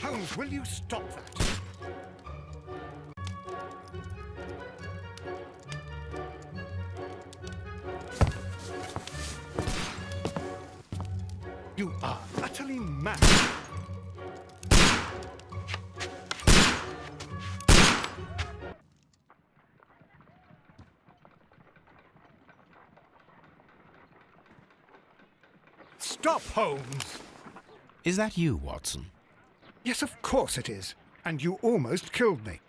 Holmes, will you stop that? You are utterly mad. Stop, Holmes! Is that you, Watson? Yes, of course it is. And you almost killed me.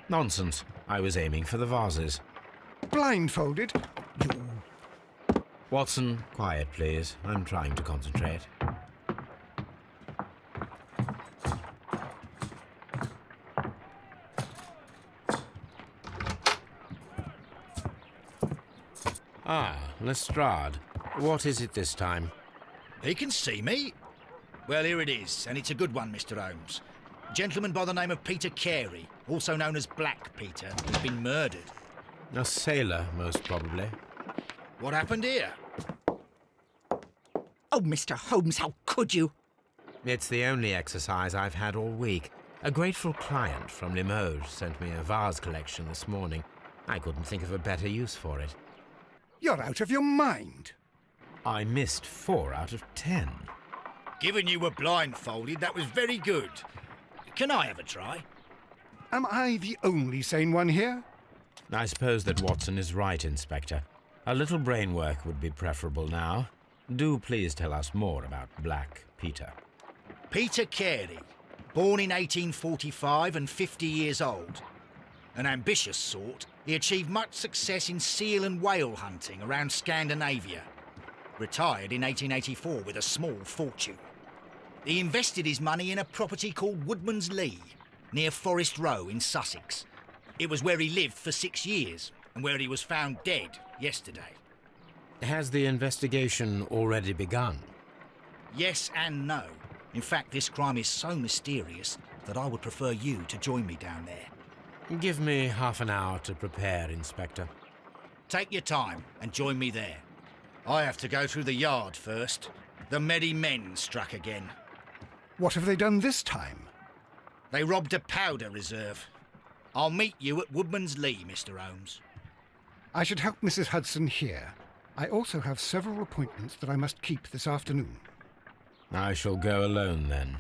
Nonsense. I was aiming for the vases. Blindfolded? You... Watson, quiet, please. I'm trying to concentrate. Ah, Lestrade. What is it this time? He can see me. Well, here it is, and it's a good one, Mr. Holmes. A gentleman by the name of Peter Carey, also known as Black Peter, has been murdered. A sailor, most probably. What happened here? Oh, Mr. Holmes, how could you? It's the only exercise I've had all week. A grateful client from Limoges sent me a vase collection this morning. I couldn't think of a better use for it. You're out of your mind. I missed 4 out of 10. Given you were blindfolded, that was very good. Can I have a try? Am I the only sane one here? I suppose that Watson is right, Inspector. A little brain work would be preferable now. Do please tell us more about Black Peter. Peter Carey, born in 1845 and 50 years old. An ambitious sort, he achieved much success in seal and whale hunting around Scandinavia. Retired in 1884 with a small fortune. He invested his money in a property called Woodman's Lee, near Forest Row in Sussex. It was where he lived for 6 years, and where he was found dead yesterday. Has the investigation already begun? Yes and no. In fact, this crime is so mysterious that I would prefer you to join me down there. Give me half an hour to prepare, Inspector. Take your time and join me there. I have to go through the yard first. The Medi men struck again. What have they done this time? They robbed a powder reserve. I'll meet you at Woodman's Lee, Mr. Holmes. I should help Mrs. Hudson here. I also have several appointments that I must keep this afternoon. I shall go alone, then.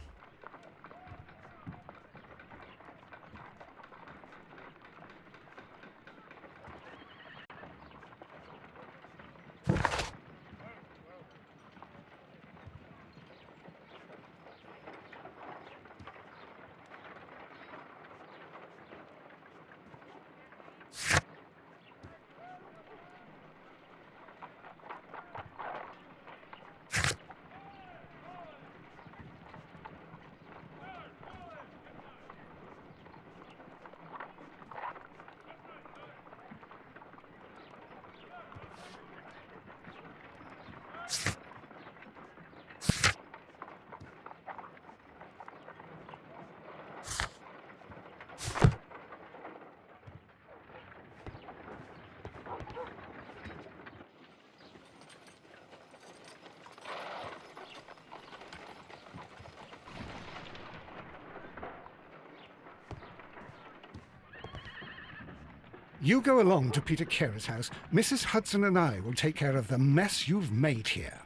You go along to Peter Carey's house. Mrs. Hudson and I will take care of the mess you've made here.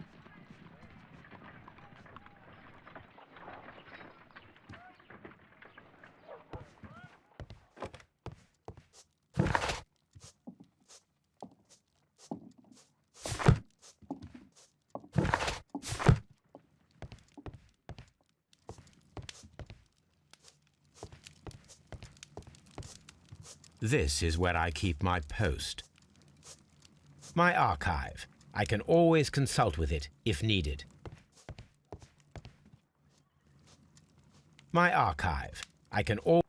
This is where I keep my post. My archive. I can always consult with it if needed. My archive. I can always...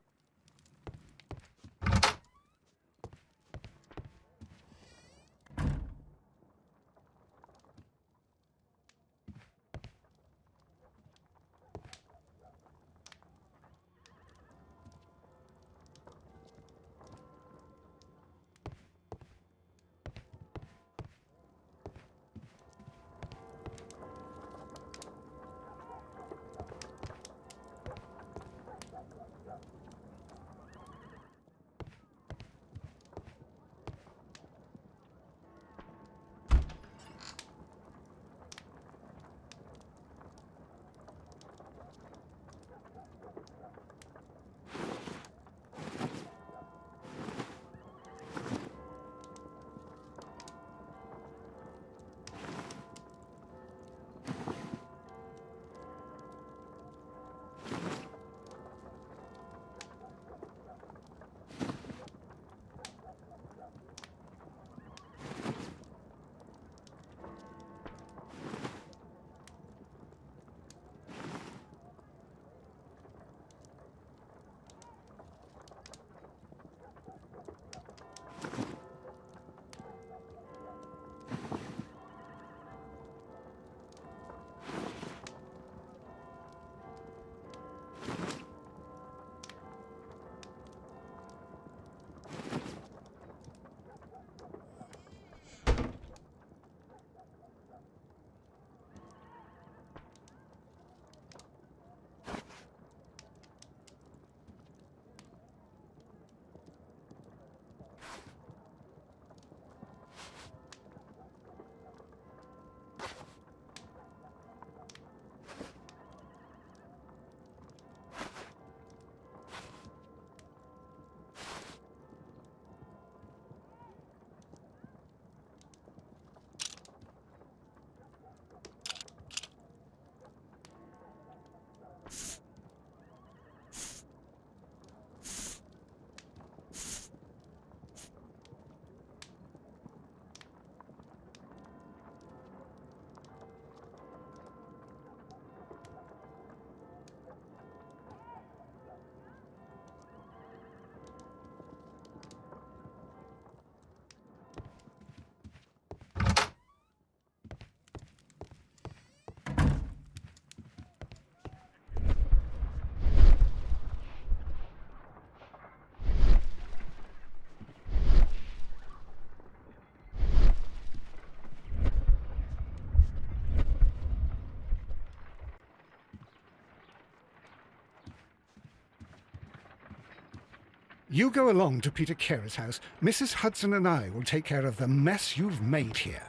You go along to Peter Carey's house. Mrs. Hudson and I will take care of the mess you've made here.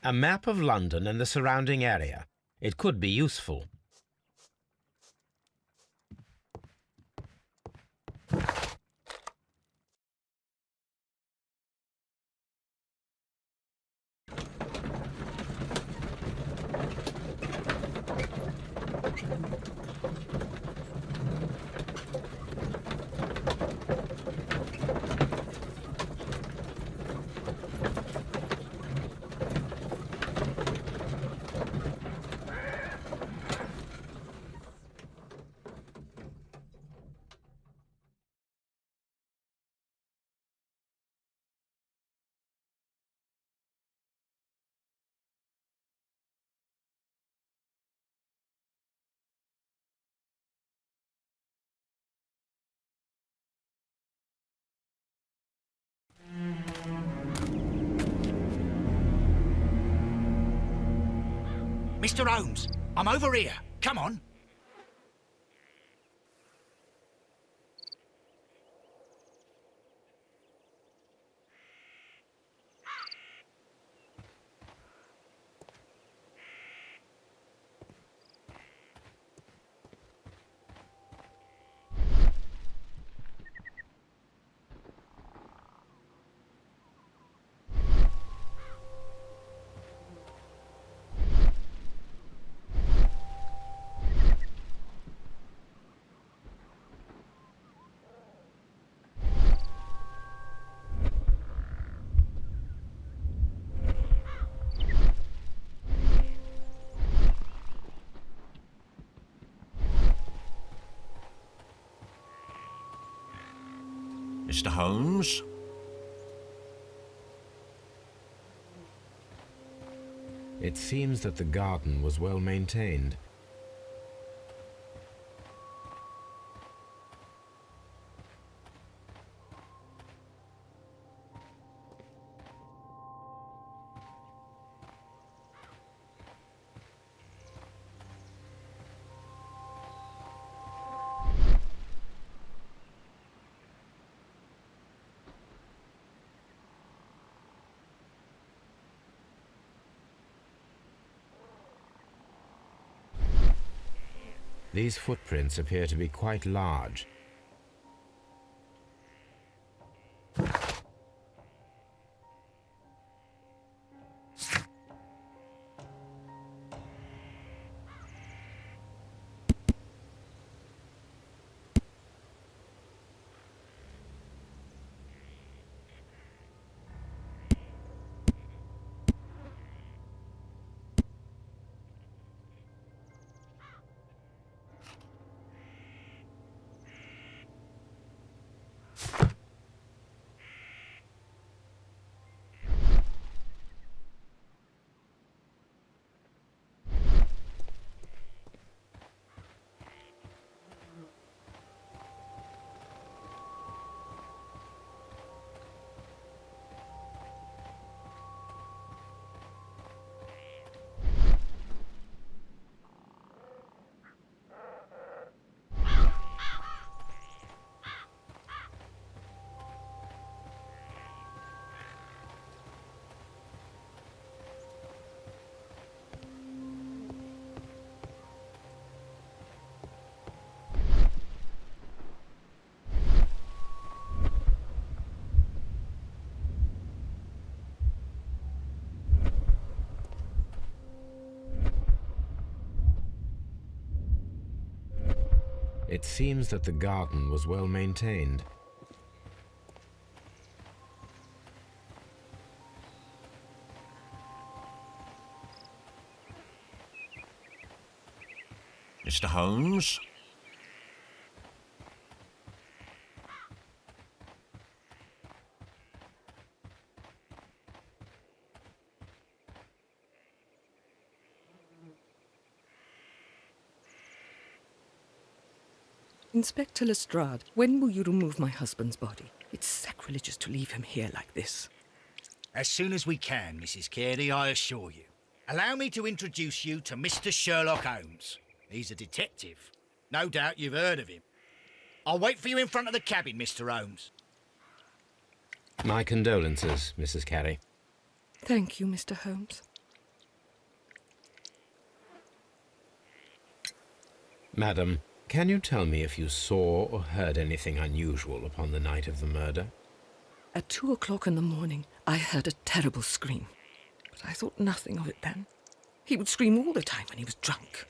A map of London and the surrounding area. It could be useful. Mr. Holmes, I'm over here. Come on. Mr. Holmes? It seems that the garden was well maintained. These footprints appear to be quite large. It seems that the garden was well maintained. Mr. Holmes? Inspector Lestrade, when will you remove my husband's body? It's sacrilegious to leave him here like this. As soon as we can, Mrs. Carey, I assure you. Allow me to introduce you to Mr. Sherlock Holmes. He's a detective. No doubt you've heard of him. I'll wait for you in front of the cabin, Mr. Holmes. My condolences, Mrs. Carey. Thank you, Mr. Holmes. Madam, can you tell me if you saw or heard anything unusual upon the night of the murder? At 2 o'clock in the morning, I heard a terrible scream. But I thought nothing of it then. He would scream all the time when he was drunk.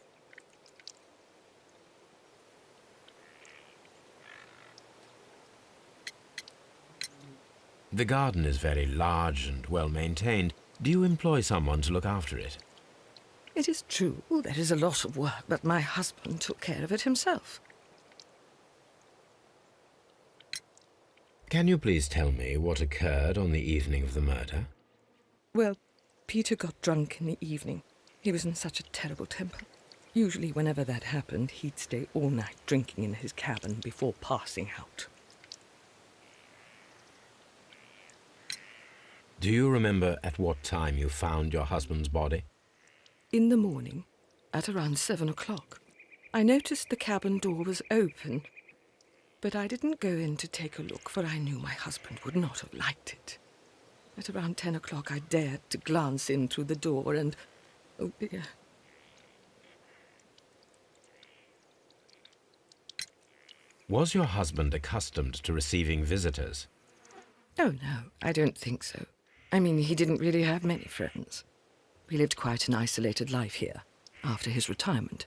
The garden is very large and well maintained. Do you employ someone to look after it? It is true, there is a lot of work, but my husband took care of it himself. Can you please tell me what occurred on the evening of the murder? Well, Peter got drunk in the evening. He was in such a terrible temper. Usually whenever that happened, he'd stay all night drinking in his cabin before passing out. Do you remember at what time you found your husband's body? In the morning, at around 7 o'clock, I noticed the cabin door was open, but I didn't go in to take a look, for I knew my husband would not have liked it. At around 10 o'clock, I dared to glance in through the door and, oh dear. Was your husband accustomed to receiving visitors? Oh no, I don't think so. I mean, he didn't really have many friends. He lived quite an isolated life here, after his retirement.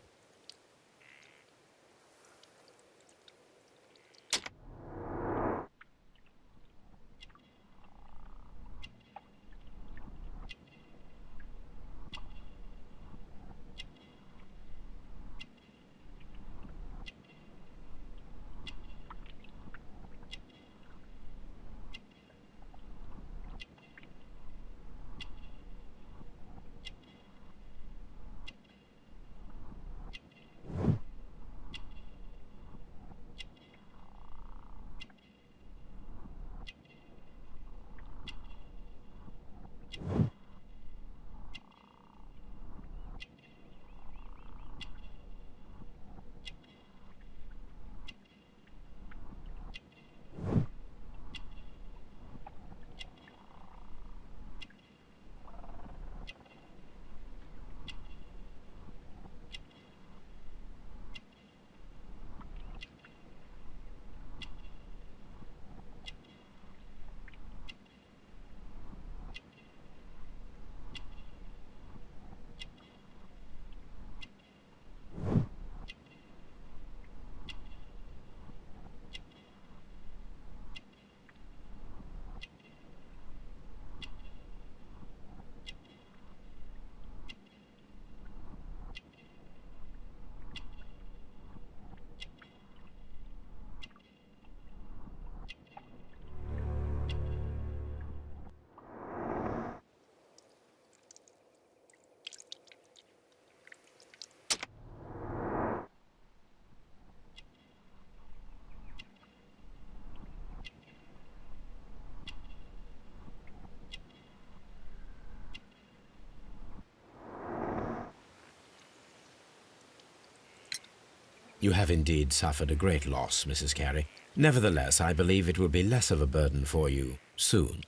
You have indeed suffered a great loss, Mrs. Carey. Nevertheless, I believe it will be less of a burden for you soon.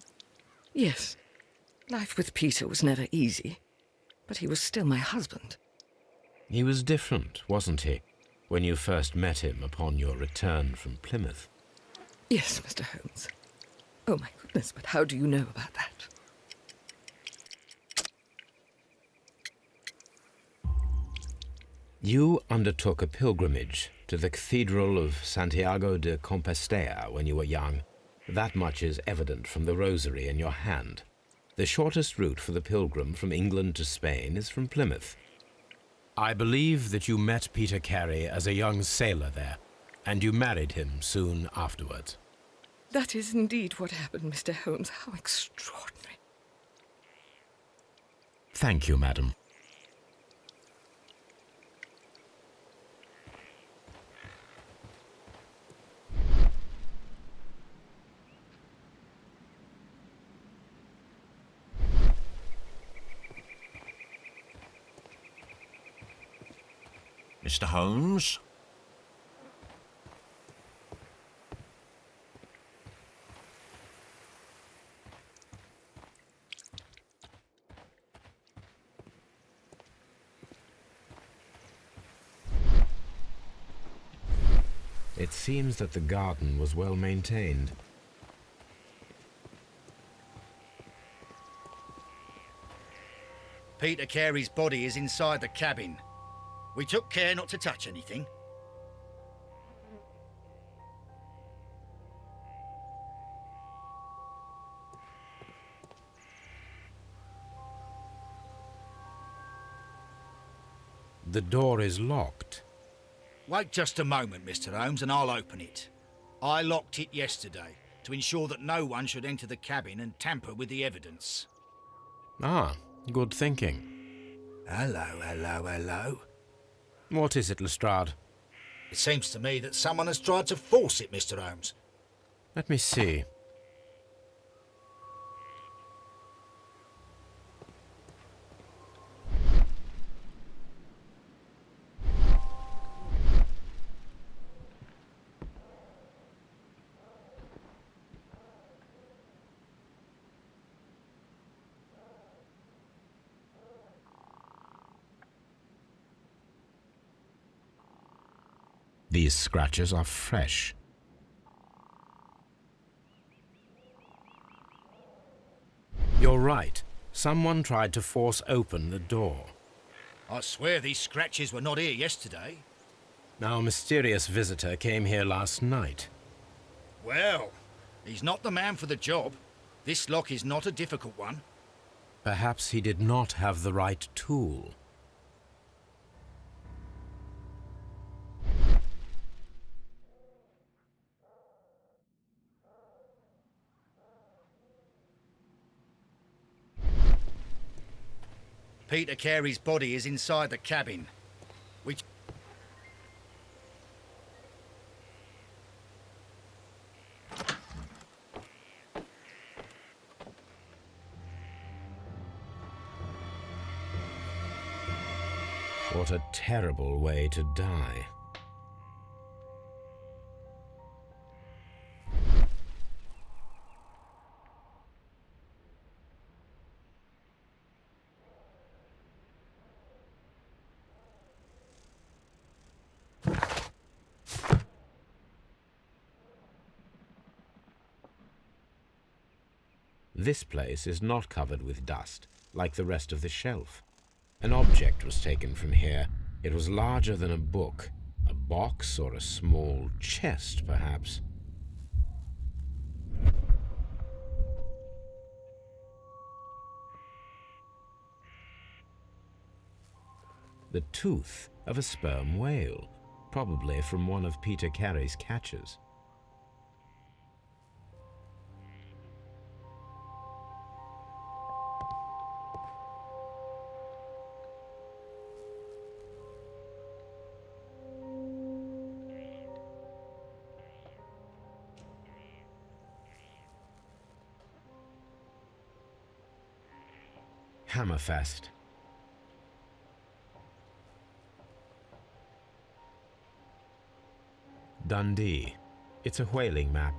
Yes, life with Peter was never easy, but he was still my husband. He was different, wasn't he, when you first met him upon your return from Plymouth? Yes, Mr. Holmes. Oh my goodness, but how do you know about that? You undertook a pilgrimage to the Cathedral of Santiago de Compostela when you were young. That much is evident from the rosary in your hand. The shortest route for the pilgrim from England to Spain is from Plymouth. I believe that you met Peter Carey as a young sailor there, and you married him soon afterwards. That is indeed what happened, Mr. Holmes. How extraordinary. Thank you, madam. Mr. Holmes? It seems that the garden was well maintained. Peter Carey's body is inside the cabin. We took care not to touch anything. The door is locked. Wait just a moment, Mr. Holmes, and I'll open it. I locked it yesterday to ensure that no one should enter the cabin and tamper with the evidence. Ah, good thinking. Hello. What is it, Lestrade? It seems to me that someone has tried to force it, Mr. Holmes. Let me see. These scratches are fresh. You're right. Someone tried to force open the door. I swear these scratches were not here yesterday. Our mysterious visitor came here last night. Well, he's not the man for the job. This lock is not a difficult one. Perhaps he did not have the right tool. Peter Carey's body is inside the cabin. What a terrible way to die. This place is not covered with dust, like the rest of the shelf. An object was taken from here. It was larger than a book, a box or a small chest, perhaps. The tooth of a sperm whale, probably from one of Peter Carey's catches. Hammerfest. Dundee. It's a whaling map.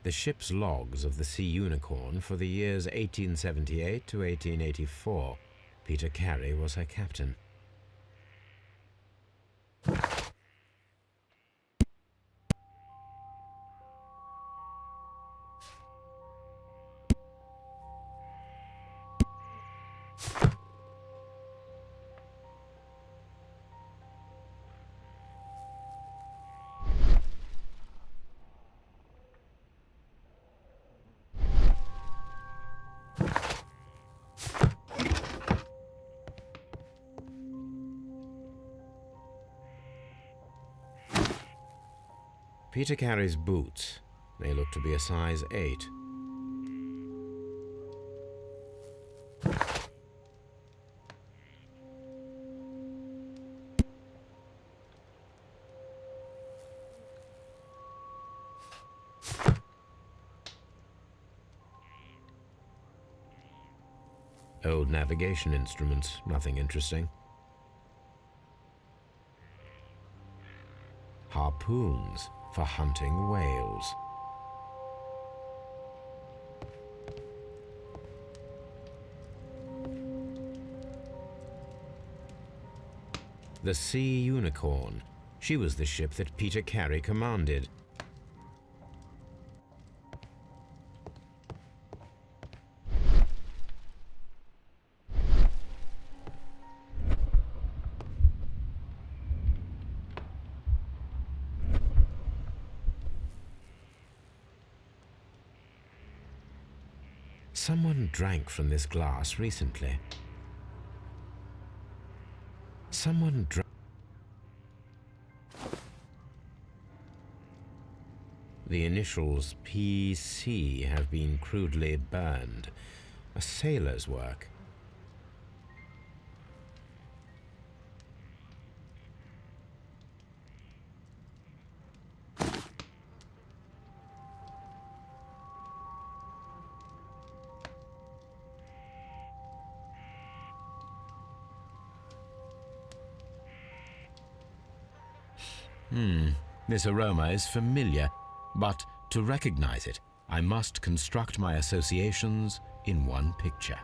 The ship's logs of the Sea Unicorn for the years 1878 to 1884. Peter Carey was her captain. Peter Carey's boots. They look to be a size 8. Old navigation instruments, nothing interesting. Harpoons for hunting whales. The Sea Unicorn. She was the ship that Peter Carey commanded. Someone drank from this glass recently. Someone drank. The initials PC have been crudely burned. A sailor's work. This aroma is familiar, but to recognize it, I must construct my associations in one picture.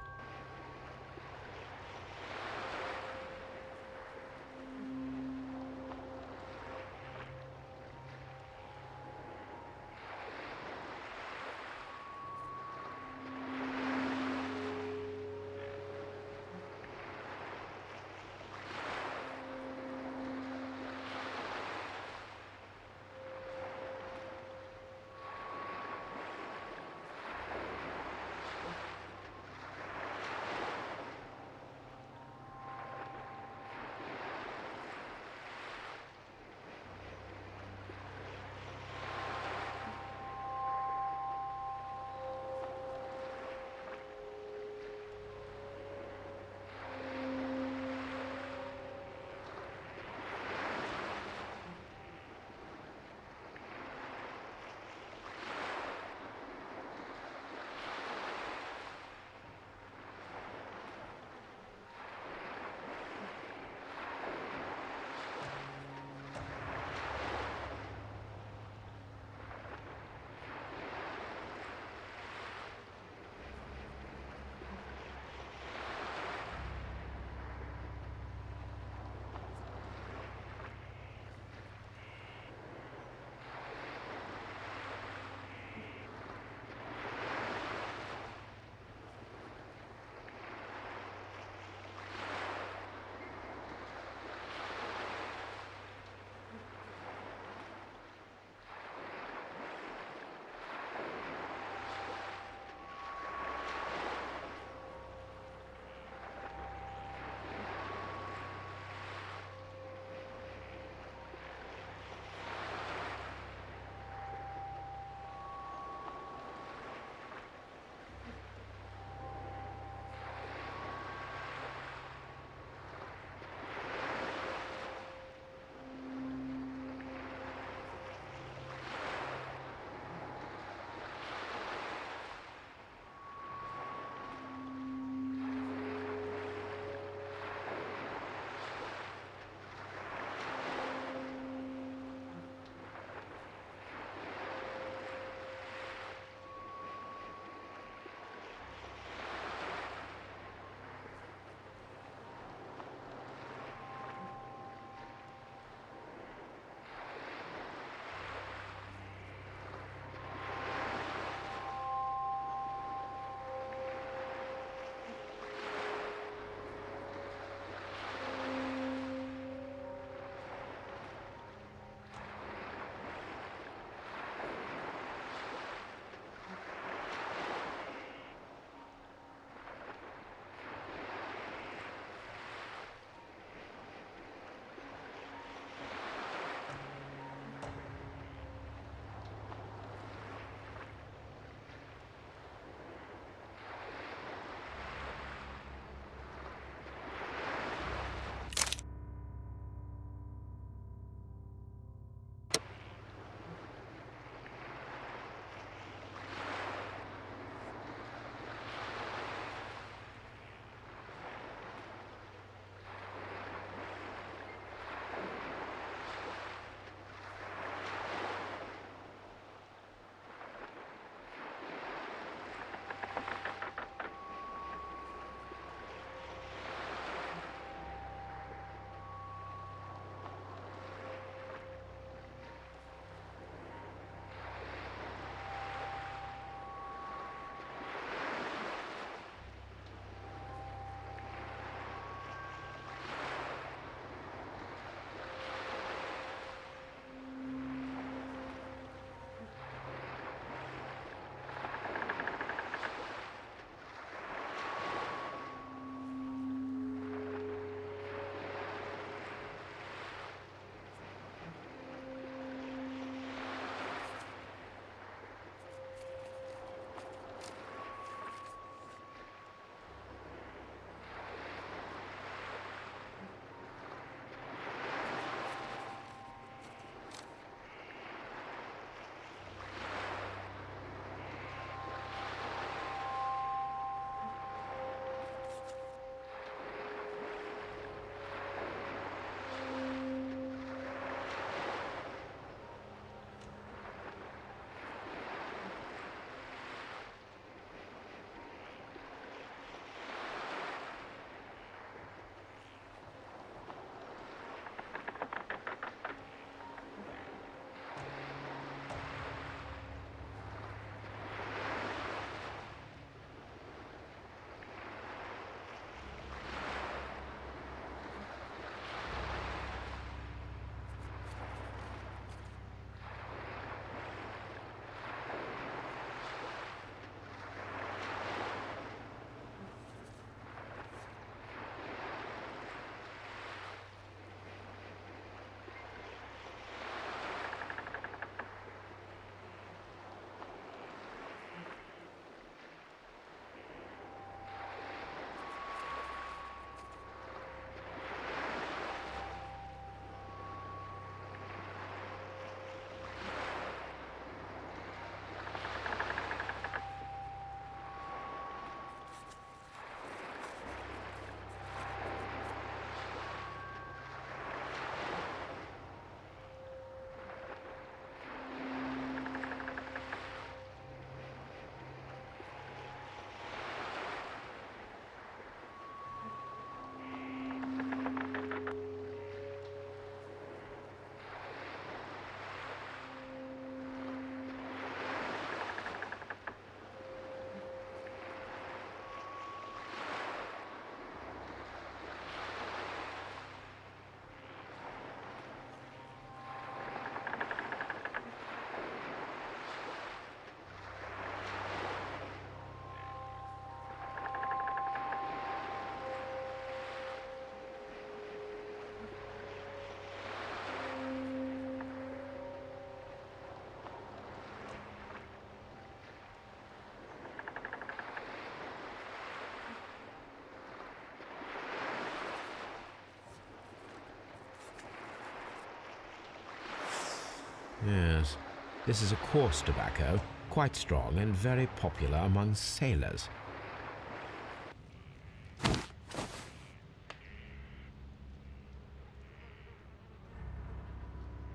This is a coarse tobacco, quite strong and very popular among sailors.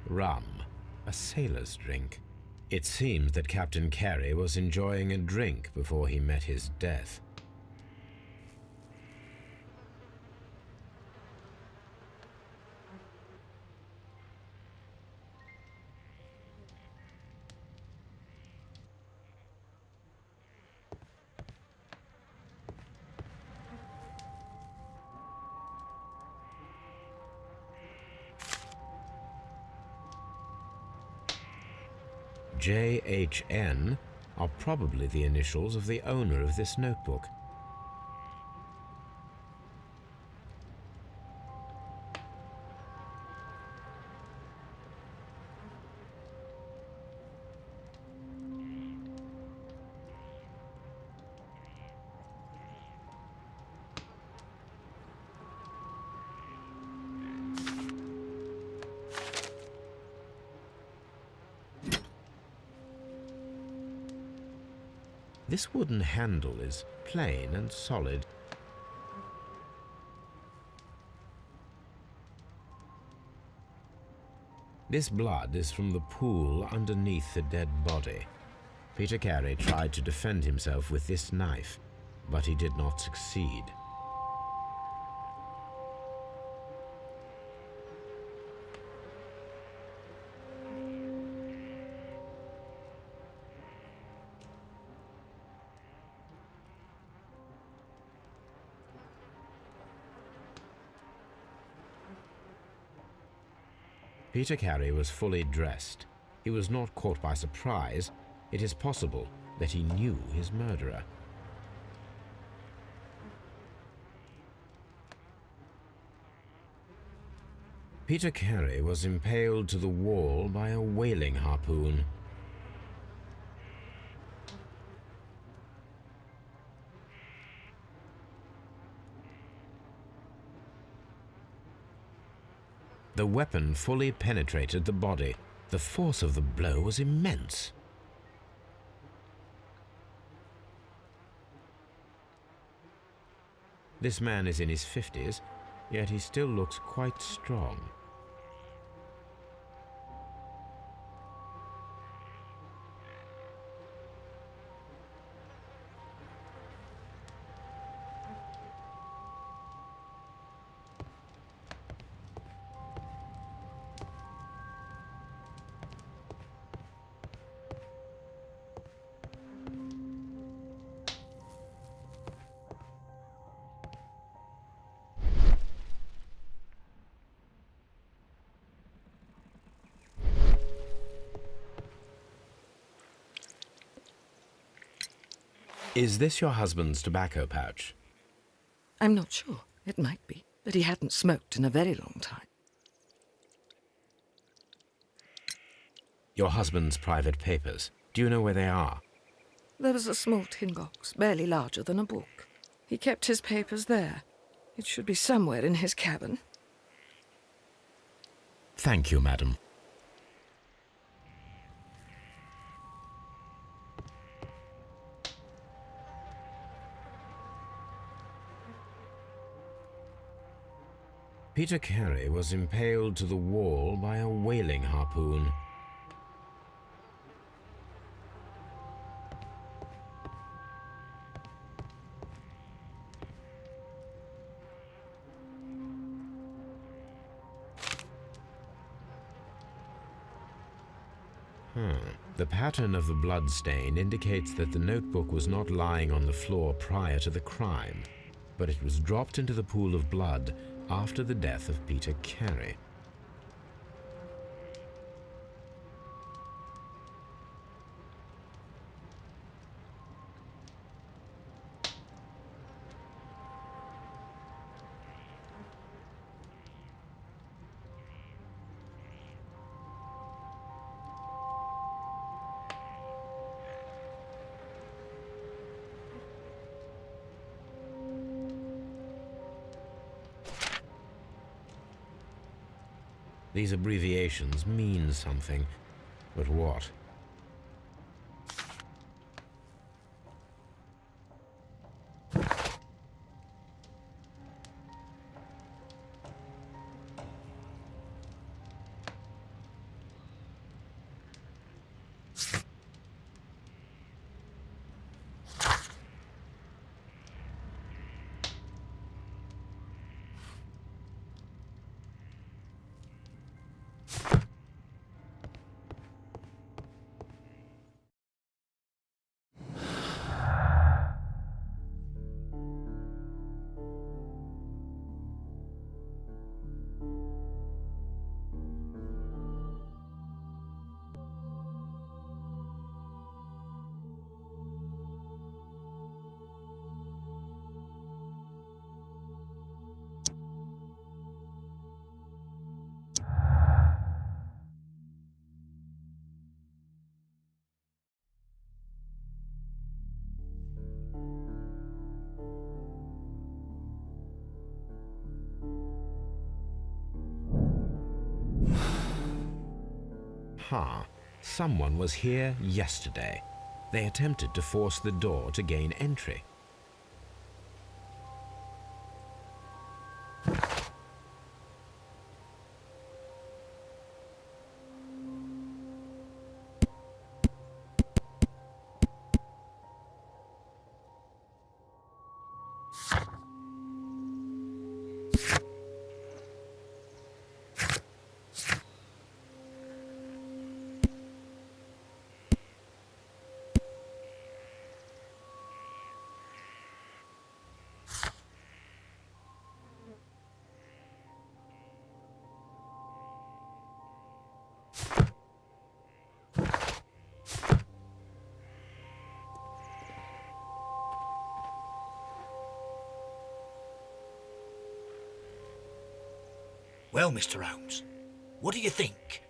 Rum, a sailor's drink. It seems that Captain Carey was enjoying a drink before he met his death. JHN are probably the initials of the owner of this notebook. This wooden handle is plain and solid. This blood is from the pool underneath the dead body. Peter Carey tried to defend himself with this knife, but he did not succeed. Peter Carey was fully dressed. He was not caught by surprise. It is possible that he knew his murderer. Peter Carey was impaled to the wall by a whaling harpoon. The weapon fully penetrated the body. The force of the blow was immense. This man is in his 50s, yet he still looks quite strong. Is this your husband's tobacco pouch? I'm not sure. It might be, but he hadn't smoked in a very long time. Your husband's private papers. Do you know where they are? There was a small tin box, barely larger than a book. He kept his papers there. It should be somewhere in his cabin. Thank you, madam. Peter Carey was impaled to the wall by a whaling harpoon. The pattern of the blood stain indicates that the notebook was not lying on the floor prior to the crime, but it was dropped into the pool of blood after the death of Peter Carey. These abbreviations mean something, but what? Aha! Someone was here yesterday. They attempted to force the door to gain entry. Well, Mr. Holmes, what do you think?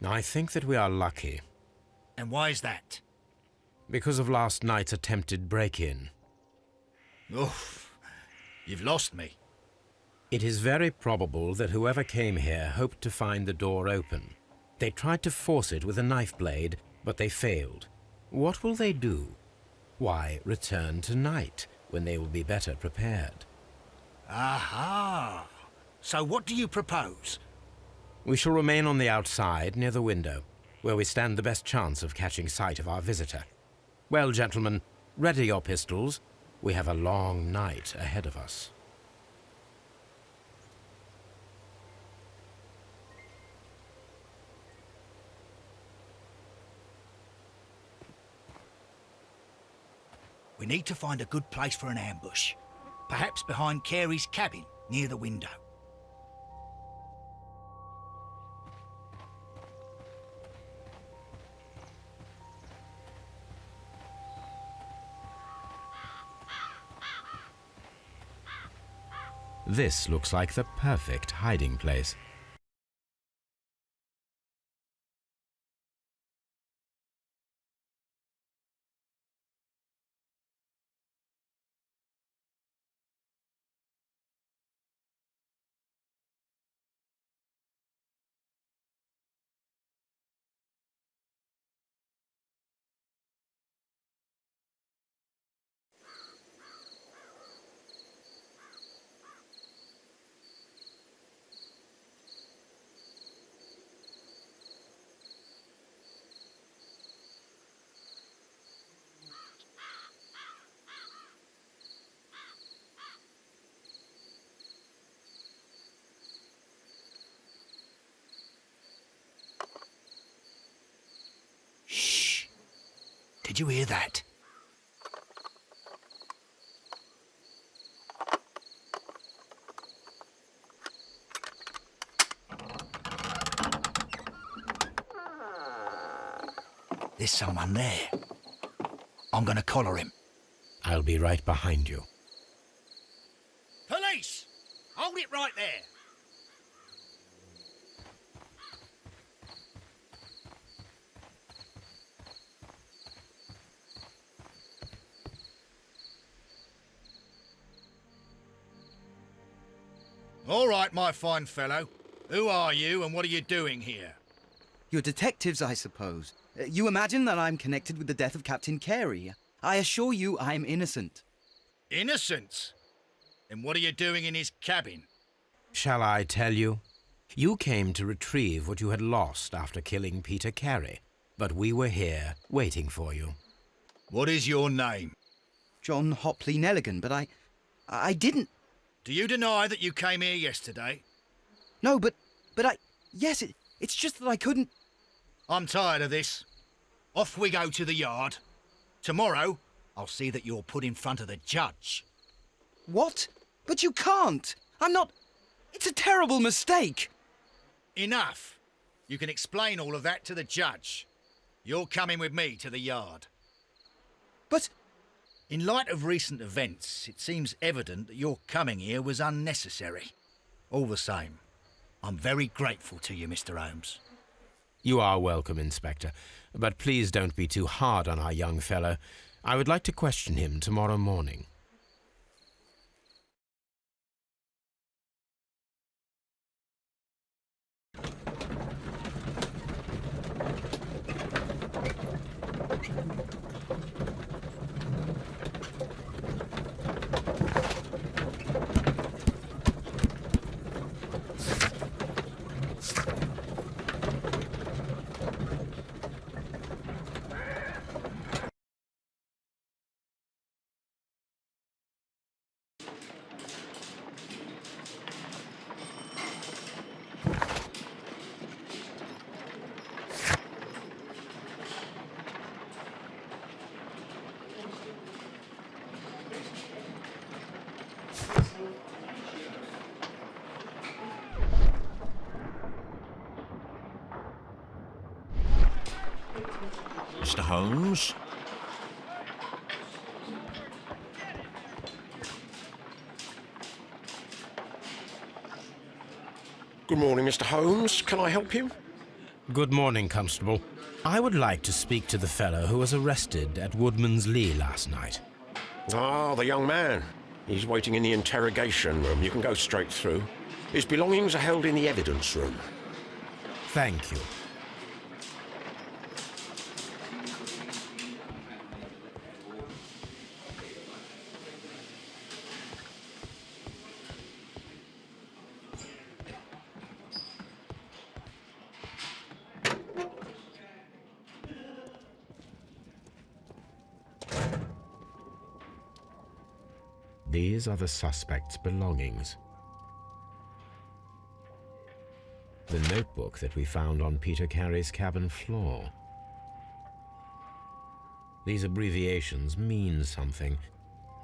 I think that we are lucky. And why is that? Because of last night's attempted break-in. Oof, you've lost me. It is very probable that whoever came here hoped to find the door open. They tried to force it with a knife blade, but they failed. What will they do? Why, return tonight, when they will be better prepared. Aha! So what do you propose? We shall remain on the outside, near the window, where we stand the best chance of catching sight of our visitor. Well, gentlemen, ready your pistols. We have a long night ahead of us. We need to find a good place for an ambush. Perhaps behind Carey's cabin, near the window. This looks like the perfect hiding place. Shh! Did you hear that? There's someone there. I'm gonna collar him. I'll be right behind you. Police! Hold it right there! All right, my fine fellow. Who are you and what are you doing here? You're detectives, I suppose. You imagine that I'm connected with the death of Captain Carey. I assure you I'm innocent. Innocent? And what are you doing in his cabin? Shall I tell you? You came to retrieve what you had lost after killing Peter Carey, but we were here waiting for you. What is your name? John Hopley Nelligan, but I didn't... Do you deny that you came here yesterday? No, but yes, it's just that I couldn't... I'm tired of this. Off we go to the yard. Tomorrow, I'll see that you're put in front of the judge. What? But you can't! I'm not... It's a terrible mistake! Enough. You can explain all of that to the judge. You're coming with me to the yard. But... In light of recent events, it seems evident that your coming here was unnecessary. All the same, I'm very grateful to you, Mr. Holmes. You are welcome, Inspector, but please don't be too hard on our young fellow. I would like to question him tomorrow morning. Mr. Holmes? Good morning, Mr. Holmes. Can I help you? Good morning, Constable. I would like to speak to the fellow who was arrested at Woodman's Lee last night. Ah, the young man. He's waiting in the interrogation room. You can go straight through. His belongings are held in the evidence room. Thank you. These are the suspect's belongings. The notebook that we found on Peter Carey's cabin floor. These abbreviations mean something,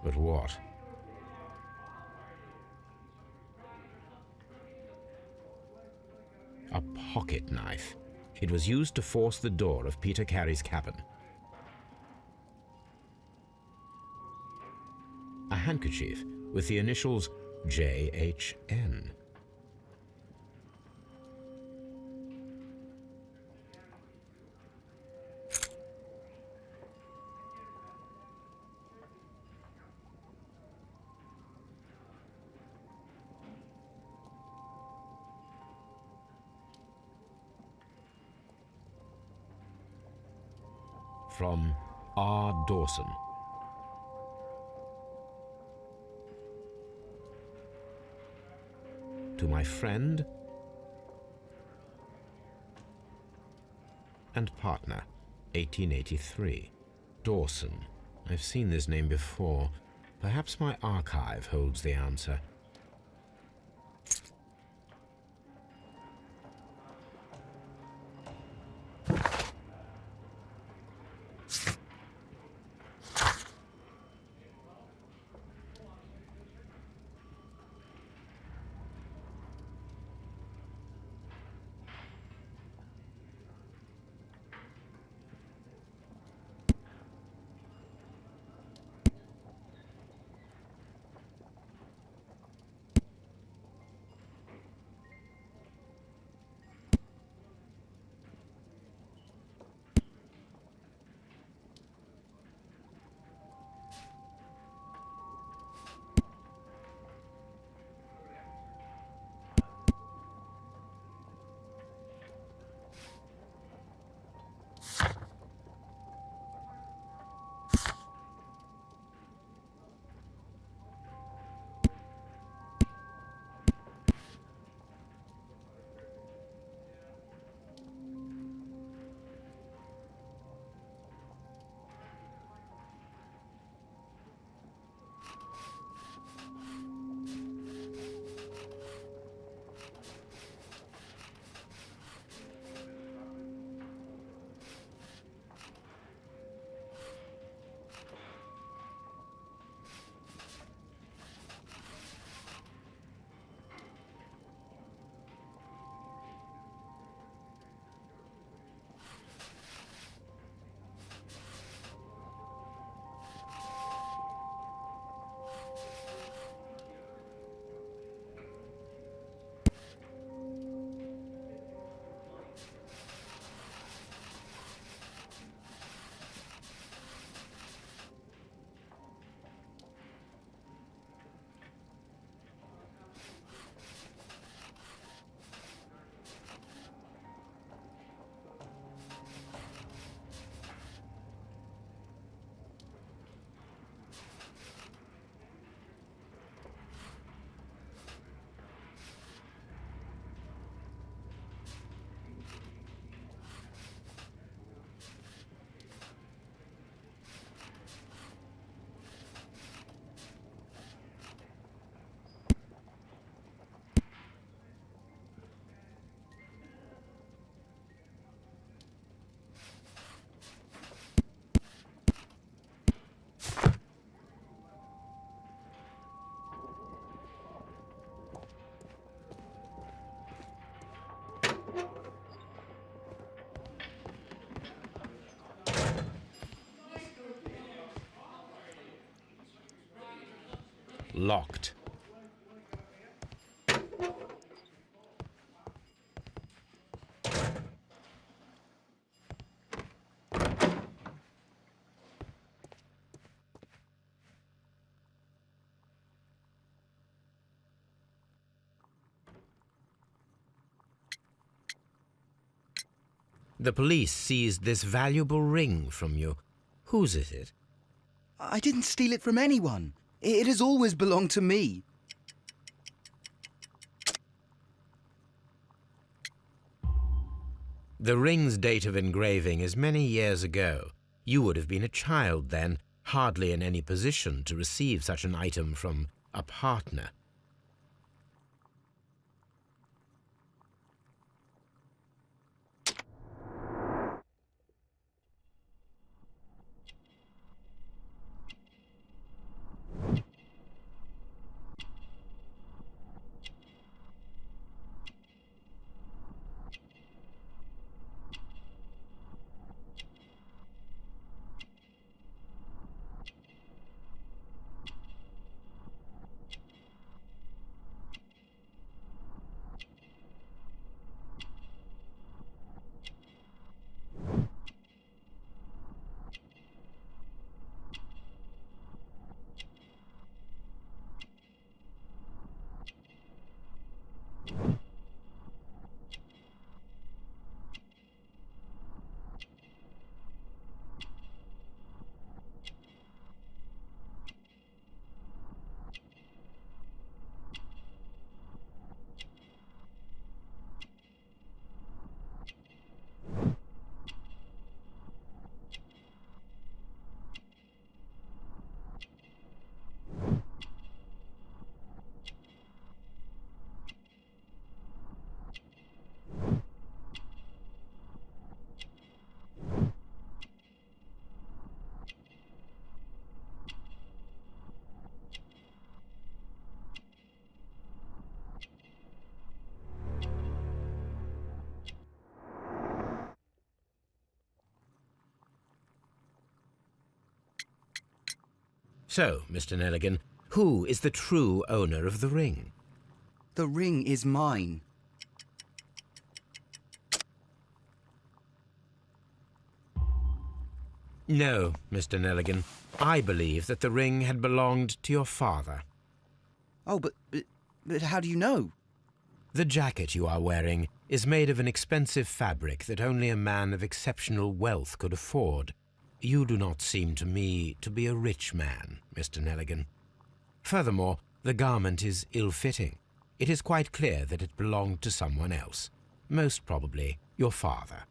but what? A pocket knife. It was used to force the door of Peter Carey's cabin. A handkerchief with the initials JHN. From R. Dawson. To my friend and partner, 1883. Dawson. I've seen this name before. Perhaps my archive holds the answer. locked. The police seized this valuable ring from you. Whose is it? I didn't steal it from anyone. It has always belonged to me. The ring's date of engraving is many years ago. You would have been a child then, hardly in any position to receive such an item from a partner. So, Mr. Nelligan, who is the true owner of the ring? The ring is mine. No, Mr. Nelligan. I believe that the ring had belonged to your father. Oh, but how do you know? The jacket you are wearing is made of an expensive fabric that only a man of exceptional wealth could afford. You do not seem to me to be a rich man, Mr. Nelligan. Furthermore, the garment is ill-fitting. It is quite clear that it belonged to someone else, most probably your father.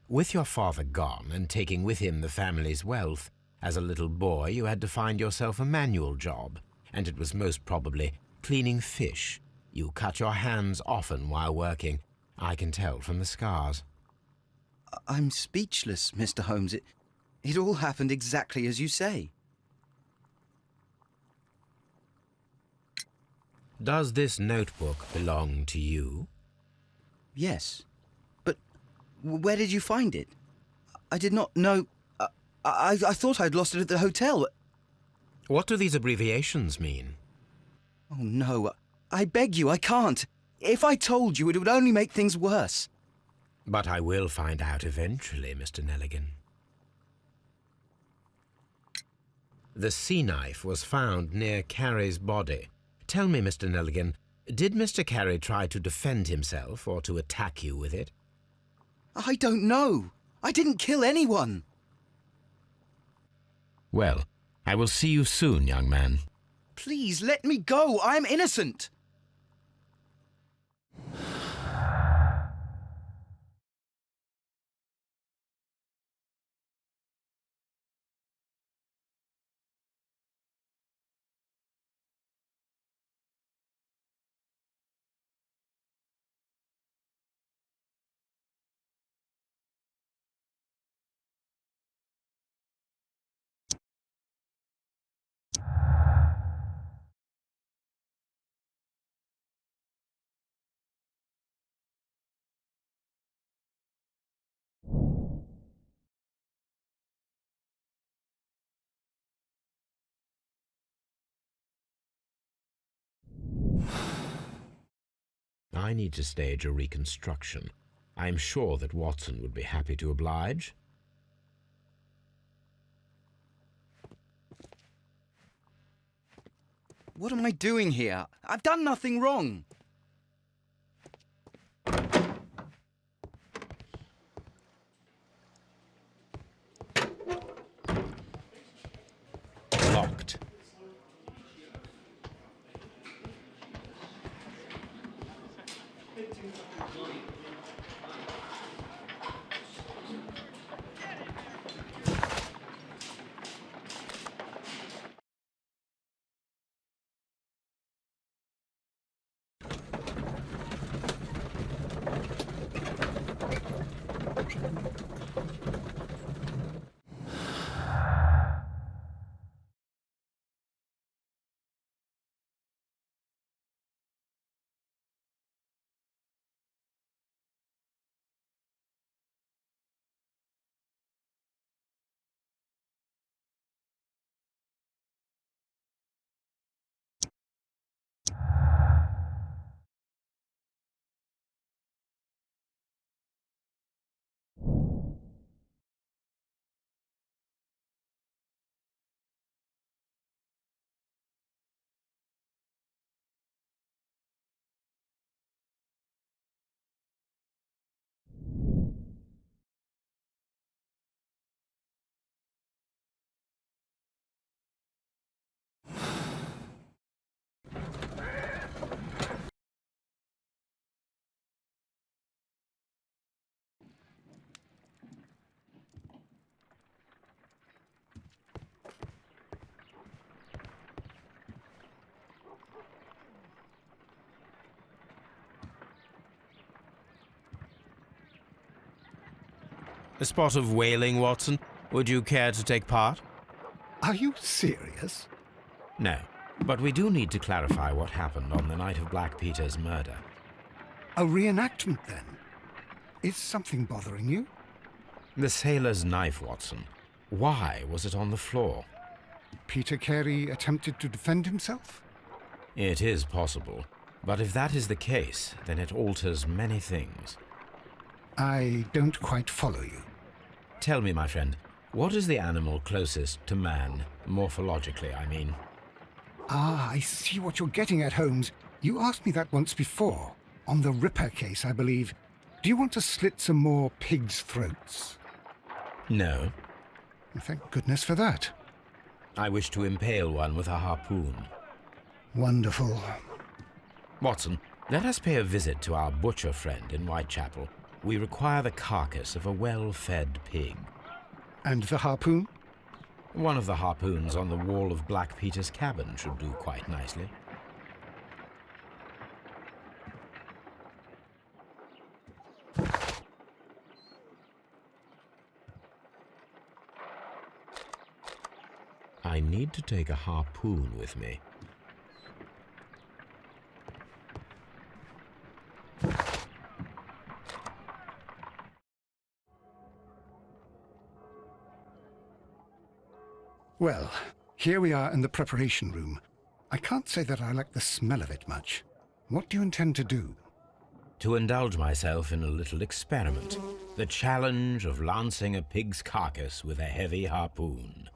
With your father gone and taking with him the family's wealth, as a little boy you had to find yourself a manual job, and it was most probably cleaning fish. You cut your hands often while working. I can tell from the scars. I'm speechless, Mr. Holmes. It all happened exactly as you say. Does this notebook belong to you? Yes. But where did you find it? I did not know... I thought I'd lost it at the hotel. What do these abbreviations mean? Oh, no. I beg you, I can't. If I told you, it would only make things worse. But I will find out eventually, Mr. Nelligan. The sea knife was found near Carey's body. Tell me, Mr. Nelligan, did Mr. Carey try to defend himself or to attack you with it? I don't know. I didn't kill anyone. Well, I will see you soon, young man. Please, let me go. I'm innocent. I need to stage a reconstruction. I'm sure that Watson would be happy to oblige. What am I doing here? I've done nothing wrong. Locked. A spot of whaling, Watson. Would you care to take part? Are you serious? No, but we do need to clarify what happened on the night of Black Peter's murder. A reenactment, then? Is something bothering you? The sailor's knife, Watson. Why was it on the floor? Peter Carey attempted to defend himself? It is possible, but if that is the case, then it alters many things. I don't quite follow you. Tell me, my friend, what is the animal closest to man, morphologically, I mean? Ah, I see what you're getting at, Holmes. You asked me that once before. On the Ripper case, I believe. Do you want to slit some more pigs' throats? No. Thank goodness for that. I wish to impale one with a harpoon. Wonderful. Watson, let us pay a visit to our butcher friend in Whitechapel. We require the carcass of a well-fed pig. And the harpoon? One of the harpoons on the wall of Black Peter's cabin should do quite nicely. I need to take a harpoon with me. Well, here we are in the preparation room. I can't say that I like the smell of it much. What do you intend to do? To indulge myself in a little experiment. The challenge of lancing a pig's carcass with a heavy harpoon.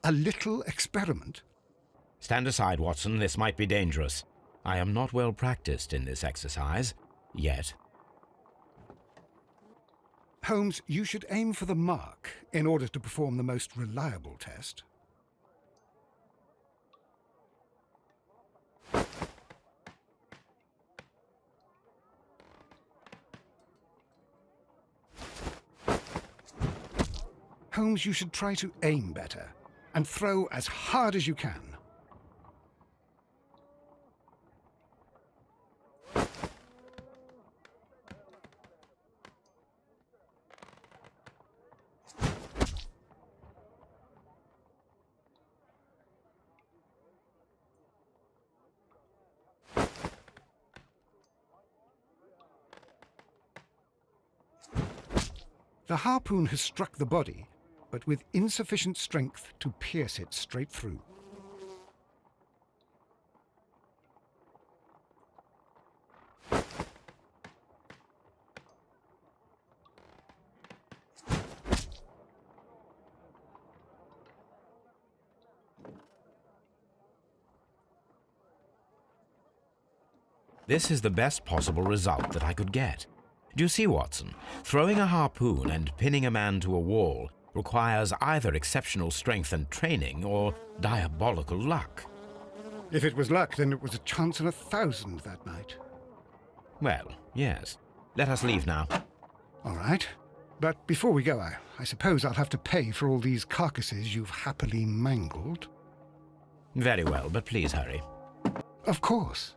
A little experiment? Stand aside, Watson. This might be dangerous. I am not well practiced in this exercise, yet. Holmes, you should aim for the mark in order to perform the most reliable test. Holmes, you should try to aim better and throw as hard as you can. The harpoon has struck the body, but with insufficient strength to pierce it straight through. This is the best possible result that I could get. Do you see, Watson? Throwing a harpoon and pinning a man to a wall requires either exceptional strength and training or diabolical luck. If it was luck, then it was a chance in 1,000 that night. Well, yes. Let us leave now. All right. But before we go, I suppose I'll have to pay for all these carcasses you've happily mangled. Very well, but please hurry. Of course.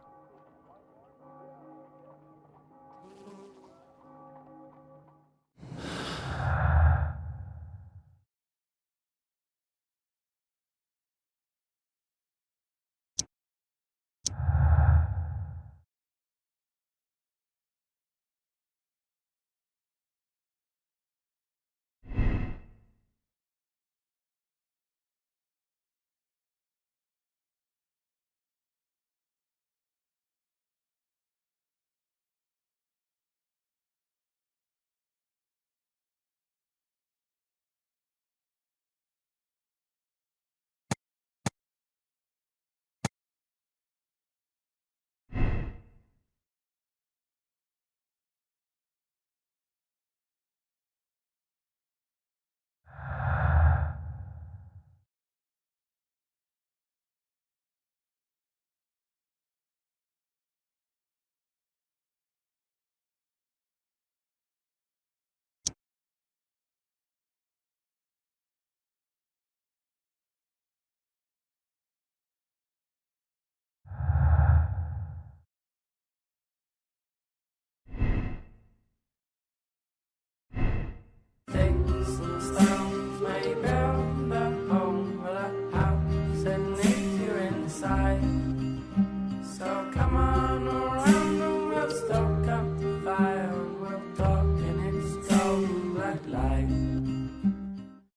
Sticks and stones may build a home with a house and nature inside.